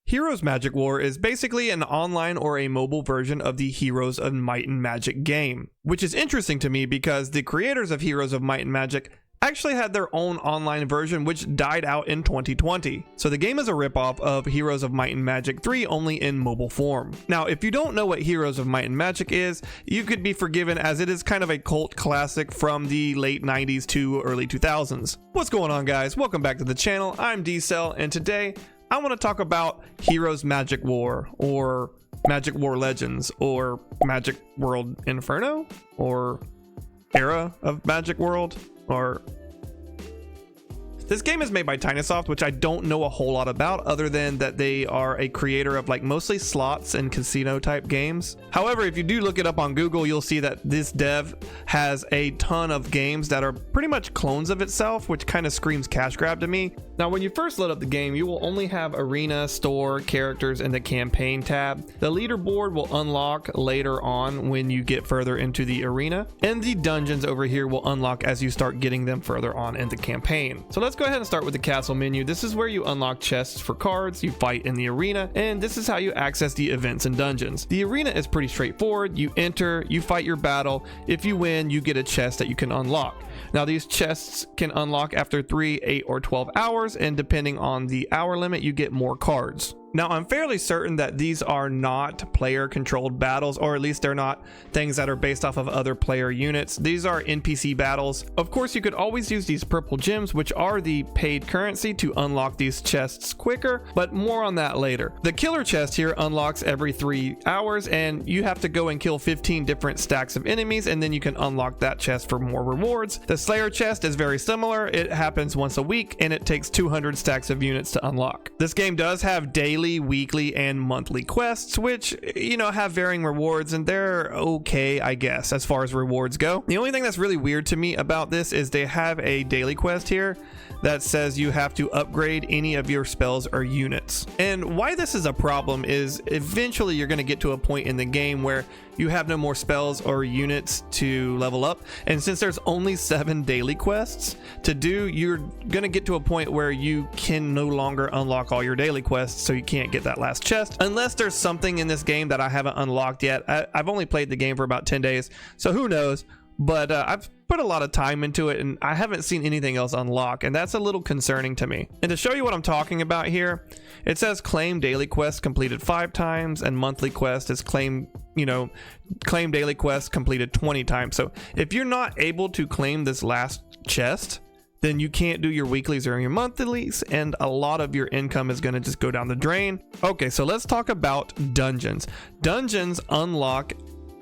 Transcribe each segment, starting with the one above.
Heroes Magic War is basically an online or a mobile version of the Heroes of Might and Magic game, which is interesting to me because the creators of Heroes of Might and Magic actually had their own online version which died out in 2020. So the game is a ripoff of Heroes of Might and Magic 3 only in mobile form. Now, if you don't know what Heroes of Might and Magic is, you could be forgiven as it is kind of a cult classic from the late 90s to early 2000s. What's going on, guys? Welcome back to the channel. I'm D-Cell, and today I want to talk about Heroes Magic War, or Magic War Legends, or Magic World Inferno, or Era of Magic World, or... This game is made by TinySoft, which I don't know a whole lot about other than that they are a creator of like mostly slots and casino type games. However, if you do look it up on Google, you'll see that this dev has a ton of games that are pretty much clones of itself, which kind of screams cash grab to me. Now, when you first load up the game, you will only have arena, store, characters, and the campaign tab. The leaderboard will unlock later on when you get further into the arena, and the dungeons over here will unlock as you start getting them further on in the campaign. So let's go ahead and start with the castle menu. This is where you unlock chests for cards, you fight in the arena, and this is how you access the events and dungeons. The arena is pretty straightforward. You enter, you fight your battle. If you win, you get a chest that you can unlock. Now, these chests can unlock after 3, 8, or 12 hours, and depending on the hour limit, you get more cards. Now, I'm fairly certain that these are not player-controlled battles, or at least they're not things that are based off of other player units. These are NPC battles. Of course, you could always use these purple gems, which are the paid currency, to unlock these chests quicker, but more on that later. The killer chest here unlocks every 3 hours, and you have to go and kill 15 different stacks of enemies, and then you can unlock that chest for more rewards. The Slayer chest is very similar. It happens once a week, and it takes 200 stacks of units to unlock. This game does have daily, weekly, and monthly quests, which, you know, have varying rewards, and they're okay, I guess, as far as rewards go. The only thing that's really weird to me about this is they have a daily quest here that says you have to upgrade any of your spells or units. And why this is a problem is eventually you're going to get to a point in the game where you have no more spells or units to level up, and since there's only 7 daily quests to do, you're going to get to a point where you can no longer unlock all your daily quests, so you can't get that last chest unless there's something in this game that I haven't unlocked yet. I've only played the game for about 10 days, so who knows. But I've put a lot of time into it, and I haven't seen anything else unlock, and that's a little concerning to me. And to show you what I'm talking about here, it says claim daily quest completed 5 times, and monthly quest is claim daily quest completed 20 times. So if you're not able to claim this last chest, then you can't do your weeklies or your monthlies, and a lot of your income is going to just go down the drain. Okay, so let's talk about dungeons. Dungeons unlock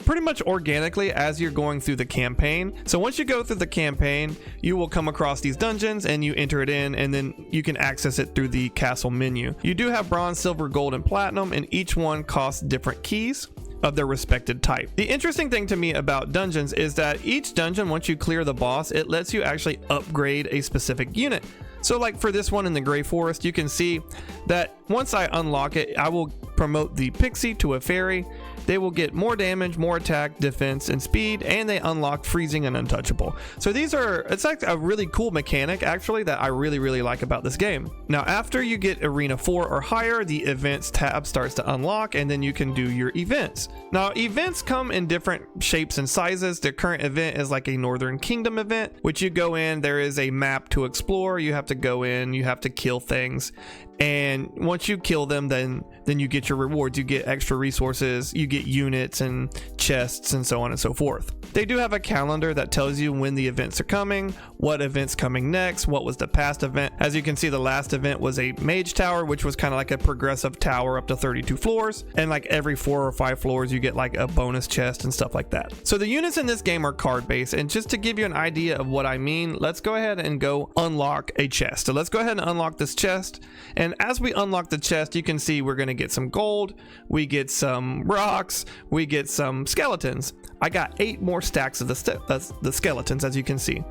pretty much organically as you're going through the campaign. So once you go through the campaign, you will come across these dungeons and you enter it in, and then you can access it through the castle menu. You do have bronze, silver, gold, and platinum, and each one costs different keys of their respected type. The interesting thing to me about dungeons is that each dungeon, once you clear the boss, it lets you actually upgrade a specific unit. So like for this one in the Gray Forest, you can see that once I unlock it, I will promote the Pixie to a fairy. They will get more damage, more attack, defense, and speed, and they unlock freezing and untouchable. So it's like a really cool mechanic actually that I really like about this game. Now, after you get Arena 4 or higher, the events tab starts to unlock, and then you can do your events. Now, events come in different shapes and sizes. The current event is like a Northern Kingdom event, which you go in, there is a map to explore, you have to go in, you have to kill things, and once you kill them, then you get your rewards. You get extra resources, you get units and chests, and so on and so forth. They do have a calendar that tells you when the events are coming, what event's coming next, what was the past event. As you can see, the last event was a mage tower, which was kind of like a progressive tower up to 32 floors, and like every 4 or 5 floors you get like a bonus chest and stuff like that. So the units in this game are card based, and just to give you an idea of what I mean, let's go ahead and go unlock a chest. So let's go ahead and unlock this chest, and as we unlock the chest, you can see we're going to get some gold, we get some rocks, we get some skeletons. I got 8 more stacks of the skeletons, as you can see.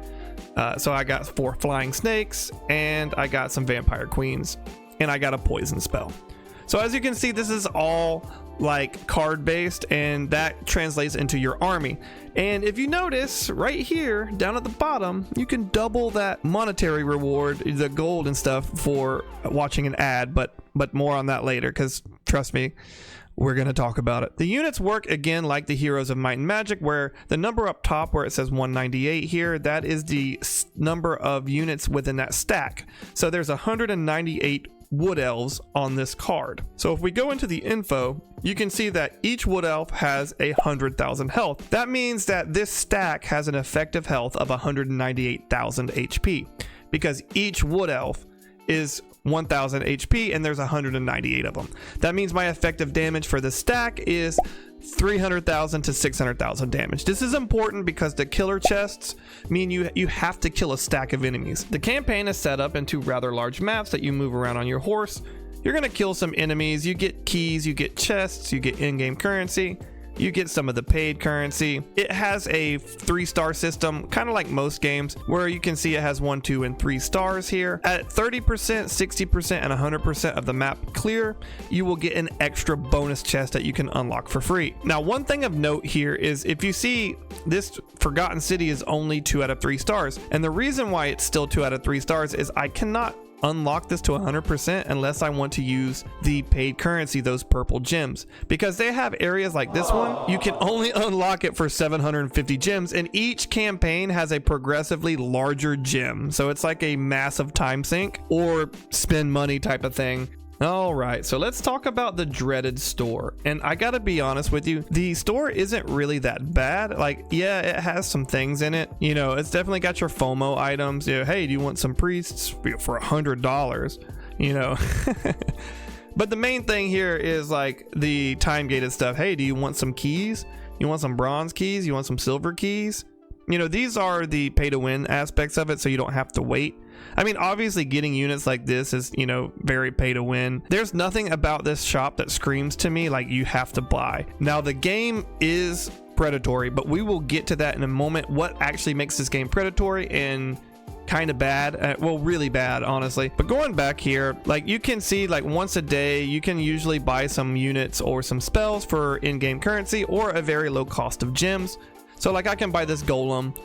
So I got 4 flying snakes, and I got some vampire queens, and I got a poison spell. So as you can see, this is all like card based, and that translates into your army. And if you notice right here down at the bottom, you can double that monetary reward, the gold and stuff, for watching an ad, but but more on that later, because trust me, we're going to talk about it. The units work again like the Heroes of Might and Magic, where the number up top where it says 198 here, that is the number of units within that stack. So there's 198 wood elves on this card. So if we go into the info, you can see that each wood elf has 100,000 health. That means that this stack has an effective health of 198,000 HP, because each wood elf is 1000 HP and there's 198 of them. That means my effective damage for the stack is 300,000 to 600,000 damage. This is important because the killer chests mean you have to kill a stack of enemies. The campaign is set up into rather large maps that you move around on your horse. You're gonna kill some enemies, you get keys, you get chests, you get in-game currency, you get some of the paid currency. It has a 3-star system, kind of like most games, where you can see it has 1, 2, and 3 stars here. At 30%, 60%, and 100% of the map clear, you will get an extra bonus chest that you can unlock for free. Now, one thing of note here is if you see this Forgotten City is only 2 out of 3 stars. And the reason why it's still 2 out of 3 stars is I cannot unlock this to 100% unless I want to use the paid currency, those purple gems, because they have areas like this one. You can only unlock it for 750 gems, and each campaign has a progressively larger gem, so it's like a massive time sink or spend money type of thing. All right, so let's talk about the dreaded store. And I gotta be honest with you, the store isn't really that bad. Like, yeah, it has some things in it. You know, it's definitely got your FOMO items. You know, hey, do you want some priests for $100? You know, but the main thing here is like the time gated stuff. Hey, do you want some keys? You want some bronze keys? You want some silver keys? You know, these are the pay to win aspects of it, so you don't have to wait. I mean, obviously getting units like this is, you know, very pay to win. There's nothing about this shop that screams to me like you have to buy. Now, the game is predatory, but we will get to that in a moment. What actually makes this game predatory and kind of bad, well, really bad, honestly. But going back here, like you can see, like once a day you can usually buy some units or some spells for in-game currency or a very low cost of gems. So like I can buy this golem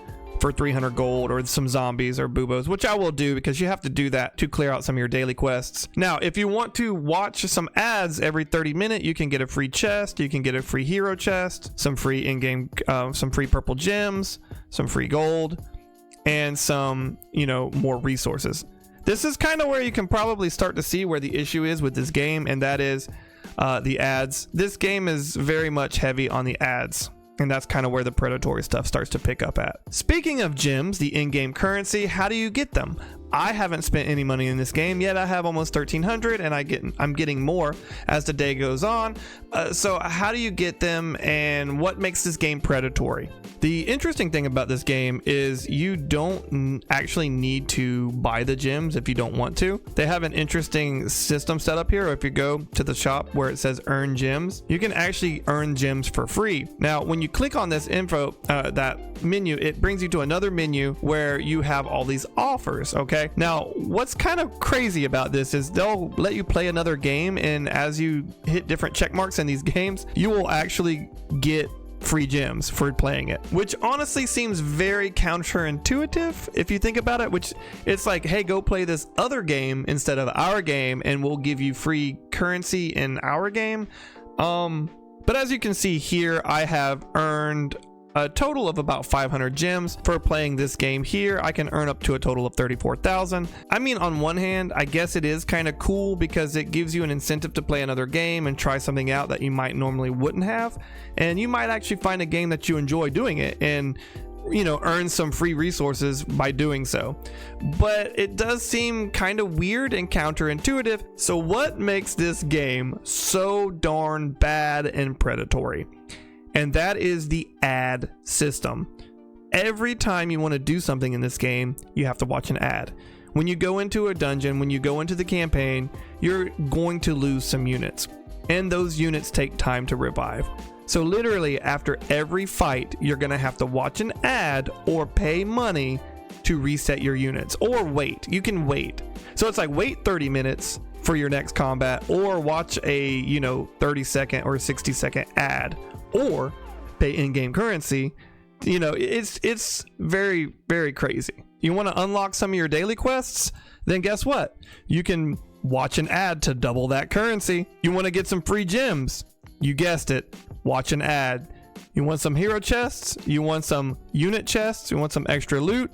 for 300 gold, or some zombies or boobos, which I will do because you have to do that to clear out some of your daily quests. Now, if you want to watch some ads every 30 minutes, you can get a free chest, you can get a free hero chest, some free in-game, some free purple gems, some free gold, and some, you know, more resources. This is kind of where you can probably start to see where the issue is with this game, and that is the ads. This game is very much heavy on the ads, and that's kind of where the predatory stuff starts to pick up at. Speaking of gems, the in-game currency, how do you get them? I haven't spent any money in this game yet. I have almost 1,300, and I'm getting more as the day goes on. So how do you get them, and what makes this game predatory? The interesting thing about this game is you don't actually need to buy the gems if you don't want to. They have an interesting system set up here. If you go to the shop where it says earn gems, you can actually earn gems for free. Now, when you click on this info, that menu, it brings you to another menu where you have all these offers, okay? Now, what's kind of crazy about this is they'll let you play another game, and as you hit different check marks in these games, you will actually get free gems for playing it, which honestly seems very counterintuitive if you think about it, which it's like, hey, go play this other game instead of our game and we'll give you free currency in our game. But as you can see here, I have earned a total of about 500 gems for playing this game here. I can earn up to a total of 34,000. I mean, on one hand, I guess it is kind of cool because it gives you an incentive to play another game and try something out that you might normally wouldn't have. And you might actually find a game that you enjoy doing it and, you know, earn some free resources by doing so. But it does seem kind of weird and counterintuitive. So what makes this game so darn bad and predatory? And that is the ad system. Every time you want to do something in this game, you have to watch an ad. When you go into a dungeon, when you go into the campaign, you're going to lose some units, and those units take time to revive. So literally after every fight, you're going to have to watch an ad or pay money to reset your units, or wait. You can wait. So it's like wait 30 minutes for your next combat, or watch a, you know, 30-second or 60-second ad, or pay in-game currency. You know, it's very, very crazy. You want to unlock some of your daily quests? Then guess what? You can Watch an ad to double that currency. You want to get some free gems? You guessed it. Watch an ad. You want some hero chests? You want some unit chests? You want some extra loot?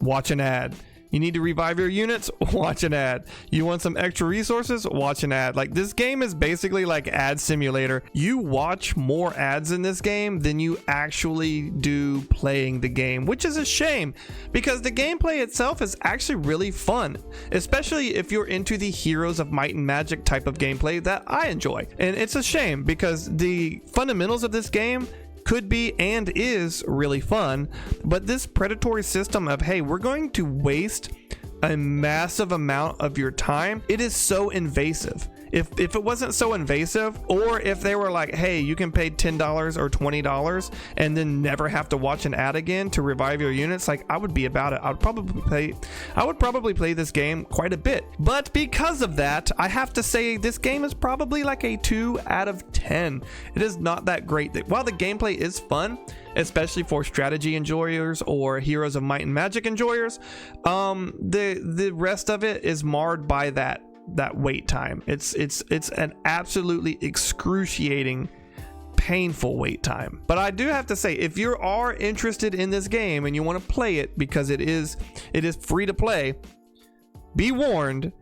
Watch an ad. You need to revive your units? Watch an ad. You want some extra resources? Watch an ad. Like, this game is basically like ad simulator. You watch more ads in this game than you actually do playing the game, which is a shame because the gameplay itself is actually really fun, especially if you're into the Heroes of Might and Magic type of gameplay that I enjoy. And it's a shame because the fundamentals of this game could be and is really fun, but this predatory system of, hey, we're going to waste a massive amount of your time, it is so invasive. If it wasn't so invasive, or if they were like, hey, you can pay $10 or $20 and then never have to watch an ad again to revive your units, like, I would be about it. I would probably play this game quite a bit. But because of that, I have to say this game is probably like a 2 out of 10. It is not that great. While the gameplay is fun, especially for strategy enjoyers or Heroes of Might and Magic enjoyers, the rest of it is marred by that wait time. It's an absolutely excruciating, painful wait time. But I do have to say, if you are interested in this game and you want to play it because it is free to play, be warned,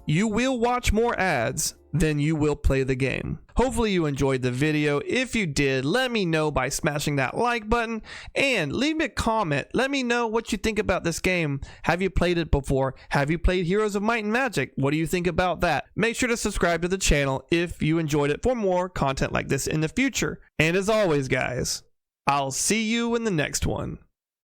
you will watch more ads than you will play the game. Hopefully you enjoyed the video. If you did, let me know by smashing that like button and leave me a comment. Let me know what you think about this game. Have you played it before? Have you played Heroes of Might and Magic? What do you think about that? Make sure to subscribe to the channel if you enjoyed it for more content like this in the future. And as always, guys, I'll see you in the next one.